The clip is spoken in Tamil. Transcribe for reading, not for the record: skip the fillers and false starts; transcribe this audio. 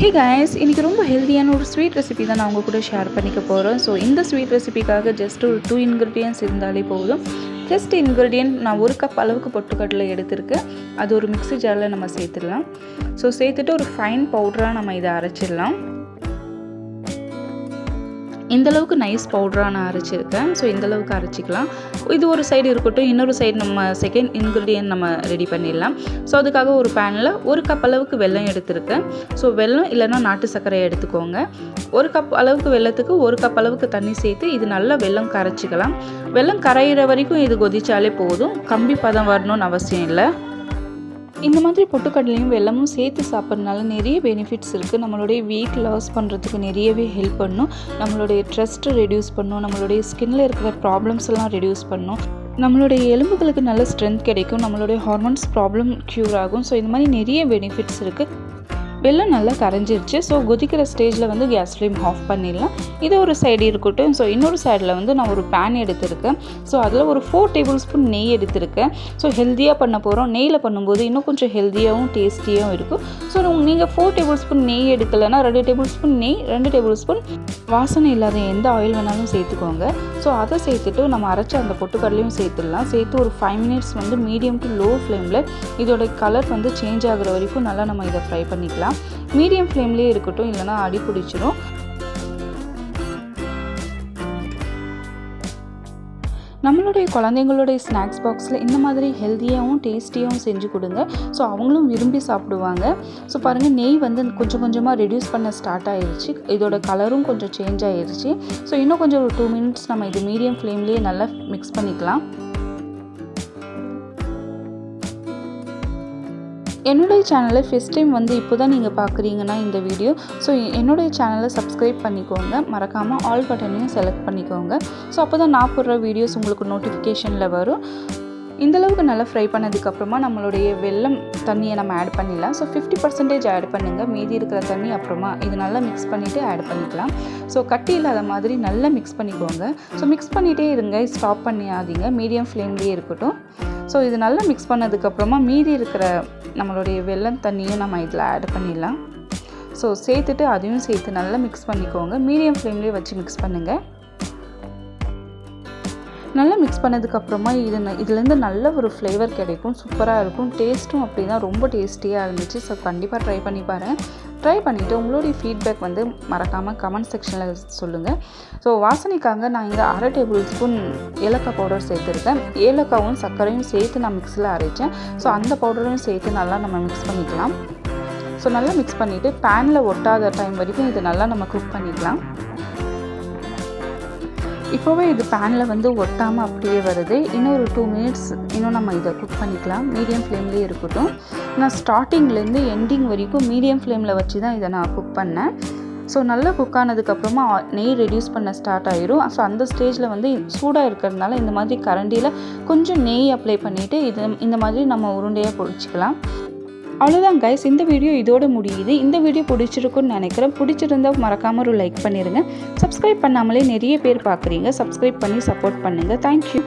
Hey guys, இன்னைக்கு ரொம்ப ஹெல்தியான ஒரு ஸ்வீட் ரெசிபி தான் நான் உங்க கூட ஷேர் பண்ணிக்க போகிறேன். ஸோ இந்த ஸ்வீட் ரெசிபிக்காக ஜஸ்ட் ஒரு 2 இன்க்ரீடியன்ட்ஸ் இருந்தாலே போதும். ஃபர்ஸ்ட் இன்க்ரீடியன்ட் நான் 1 கப் அளவுக்கு பொட்டுக்கடலை எடுத்திருக்கேன். அது ஒரு மிக்ஸி ஜாரில் நம்ம சேர்த்துடலாம். ஸோ சேர்த்துட்டு ஒரு ஃபைன் பவுடராக நம்ம இதை அரைச்சிடலாம். இந்த அளவுக்கு நைஸ் பவுடராக நான் அரைச்சிருக்கேன். ஸோ இந்த அளவுக்கு அரைச்சிக்கலாம். இது ஒரு சைடு இருக்கட்டும், இன்னொரு சைடு நம்ம செகண்ட் இன்க்ரீடியன்ட் நம்ம ரெடி பண்ணிடலாம். ஸோ அதுக்காக ஒரு பேனில் 1 கப் அளவுக்கு வெல்லம் எடுத்திருக்கேன். ஸோ வெல்லம் இல்லைன்னா நாட்டு சர்க்கரை எடுத்துக்கோங்க. 1 கப் அளவுக்கு வெல்லத்துக்கு 1 கப் அளவுக்கு தண்ணி சேர்த்து இது நல்லா வெல்லம் கரைச்சிக்கலாம். வெல்லம் கரையிற வரைக்கும் இது கொதிச்சாலே போதும். கம்பி பதம் வரணும்னு அவசியம் இல்லை. இந்த மாதிரி பொட்டுக்கடலையும் வெல்லமும் சேர்த்து சாப்பிட்றதுனால நிறைய பெனிஃபிட்ஸ் இருக்குது. நம்மளுடைய வெயிட் லாஸ் பண்ணுறதுக்கு நிறையவே ஹெல்ப் பண்ணும். நம்மளுடைய ஸ்ட்ரெஸ்ட்டை ரெடியூஸ் பண்ணும். நம்மளுடைய ஸ்கின்னில் இருக்கிற ப்ராப்ளம்ஸ் எல்லாம் ரெடியூஸ் பண்ணும். நம்மளுடைய எலும்புகளுக்கு நல்ல ஸ்ட்ரென்த் கிடைக்கும். நம்மளுடைய ஹார்மோன்ஸ் ப்ராப்ளம் க்யூர் ஆகும். ஸோ இந்த மாதிரி நிறைய பெனிஃபிட்ஸ் இருக்குது. வெல்லம் நல்லா கரைஞ்சிருச்சு. ஸோ கொதிக்கிற ஸ்டேஜில் வந்து கேஸ் ஃப்ளேம் ஆஃப் பண்ணிடலாம். இது ஒரு சைடு இருக்கட்டும். ஸோ இன்னொரு சைடில் வந்து நான் ஒரு பேன் எடுத்திருக்கேன். ஸோ அதில் ஒரு 4 டேபிள் ஸ்பூன் நெய் எடுத்திருக்கேன். ஸோ ஹெல்த்தியாக பண்ண போகிறோம். நெய்யில் பண்ணும்போது இன்னும் கொஞ்சம் ஹெல்த்தியாகவும் டேஸ்டியாகவும் இருக்கும். ஸோ நீங்கள் 4 டேபிள் ஸ்பூன் நெய் எடுக்கலைன்னா 2 டேபிள் ஸ்பூன் நெய், 2 டேபிள் ஸ்பூன் வாசனை இல்லாத எந்த ஆயில் வேணாலும் சேர்த்துக்கோங்க. ஸோ அதை சேர்த்துட்டு நம்ம அரைச்ச அந்த பொட்டுக்கடலையும் சேர்த்துடலாம். சேர்த்து ஒரு 5 மினிட்ஸ் வந்து மீடியம் டு லோ ஃப்ளேமில் இதோட கலர் வந்து சேஞ்ச் ஆகிற வரைக்கும் நல்லா நம்ம இதை ஃப்ரை பண்ணிக்கலாம். மீடியம் ஃப்ளேம்லேயே இருக்கட்டும், இல்லைனா அடி பிடிச்சிரும். நம்மளுடைய குழந்தைங்களுடைய ஸ்நாக்ஸ் பாக்ஸில் இந்த மாதிரி ஹெல்த்தியாகவும் டேஸ்டியாகவும் செஞ்சு கொடுங்க. ஸோ அவங்களும் விரும்பி சாப்பிடுவாங்க. ஸோ பாருங்கள், நெய் வந்து கொஞ்சம் கொஞ்சமாக ரெடியூஸ் பண்ண ஸ்டார்ட் ஆகிடுச்சு. இதோட கலரும் கொஞ்சம் சேஞ்ச் ஆகிடுச்சு. ஸோ இன்னும் கொஞ்சம் ஒரு 2 மினிட்ஸ் நம்ம இது மீடியம் ஃப்ளேம்லேயே நல்லா மிக்ஸ் பண்ணிக்கலாம். என்னுடைய சேனலை ஃபஸ்ட் டைம் வந்து இப்போ தான் நீங்கள் பார்க்குறீங்கன்னா இந்த வீடியோ, ஸோ என்னுடைய சேனலை சப்ஸ்கிரைப் பண்ணிக்கோங்க. மறக்காமல் ஆல் பட்டனையும் செலக்ட் பண்ணிக்கோங்க. ஸோ அப்போ தான் நான் போடுற வீடியோஸ் உங்களுக்கு நோட்டிஃபிகேஷனில் வரும். இந்தளவுக்கு நல்லா ஃப்ரை பண்ணதுக்கப்புறமா நம்மளுடைய வெல்லம் தண்ணியை நம்ம ஆட் பண்ணிடலாம். ஸோ 50% ஆட் பண்ணுங்கள். மீதி இருக்கிற தண்ணி அப்புறமா இது நல்லா மிக்ஸ் பண்ணிவிட்டு ஆட் பண்ணிக்கலாம். ஸோ கட்டி இல்லாத மாதிரி நல்லா மிக்ஸ் பண்ணிக்கோங்க. ஸோ மிக்ஸ் பண்ணிகிட்டே இருங்க, ஸ்டாப் பண்ணியாதீங்க, மீடியம் ஃப்ளேம்லேயே இருக்கட்டும். ஸோ இது நல்லா மிக்ஸ் பண்ணதுக்கப்புறமா மீதி இருக்கிற நம்மளுடைய வெல்லம் தண்ணியும் நம்ம இதில் ஆட் பண்ணிடலாம். ஸோ சேர்த்துட்டு அதையும் சேர்த்து நல்லா மிக்ஸ் பண்ணிக்கோங்க. மீடியம் ஃப்ளேம்லேயே வச்சு மிக்ஸ் பண்ணுங்கள். நல்லா மிக்ஸ் பண்ணதுக்கப்புறமா இதுலேருந்து நல்ல ஒரு ஃப்ளேவர் கிடைக்கும். சூப்பராக இருக்கும். டேஸ்ட்டும் அப்படி தான், ரொம்ப டேஸ்டியாக இருந்துச்சு. ஸோ கண்டிப்பாக ட்ரை பண்ணி பாருங்கள். ட்ரை பண்ணிவிட்டு உங்களுடைய ஃபீட்பேக் வந்து மறக்காமல் கமெண்ட் செக்ஷனில் சொல்லுங்கள். ஸோ வாசனைக்காக நான் இங்கே 1/2 டேபிள் ஸ்பூன் ஏலக்காய் பவுடர் சேர்த்துருக்கேன். ஏலக்காவும் சர்க்கரையும் சேர்த்து நான் மிக்ஸில் அரைச்சேன். ஸோ அந்த பவுடரையும் சேர்த்து நல்லா நம்ம மிக்ஸ் பண்ணிக்கலாம். ஸோ நல்லா மிக்ஸ் பண்ணிவிட்டு பேனில் ஒட்டாத டைம் வரைக்கும் இதை நல்லா நம்ம குக் பண்ணிக்கலாம். இப்போவே இது பேனில் வந்து ஒட்டாமல் அப்படியே வருது. இன்னும் ஒரு 2 மினிட்ஸ் இன்னும் நம்ம இதை குக் பண்ணிக்கலாம். மீடியம் ஃப்ளேம்லேயே இருக்கட்டும். நான் ஸ்டார்டிங்லேருந்து எண்டிங் வரைக்கும் மீடியம் ஃப்ளேமில் வச்சு தான் இதை நான் குக் பண்ணேன். ஸோ நல்லா குக் ஆனதுக்கப்புறமா நெய் ரெடியூஸ் பண்ண ஸ்டார்ட் ஆயிரும். ஸோ அந்த ஸ்டேஜில் வந்து சூடாக இருக்கிறதுனால இந்த மாதிரி கரண்டியில் கொஞ்சம் நெய் அப்ளை பண்ணிவிட்டு இந்த மாதிரி நம்ம உருண்டையாக பொரிச்சிக்கலாம். அவ்வளோதான் கைஸ், இந்த வீடியோ இதோட முடியுது. இந்த வீடியோ பிடிச்சிருக்குன்னு நினைக்கிறேன். பிடிச்சிருந்தால் மறக்காமல் ஒரு லைக் பண்ணிடுங்க. சப்ஸ்கிரைப் பண்ணாமலே நிறைய பேர் பார்க்குறீங்க. சப்ஸ்கிரைப் பண்ணி சப்போர்ட் பண்ணுங்கள். தேங்க்யூ.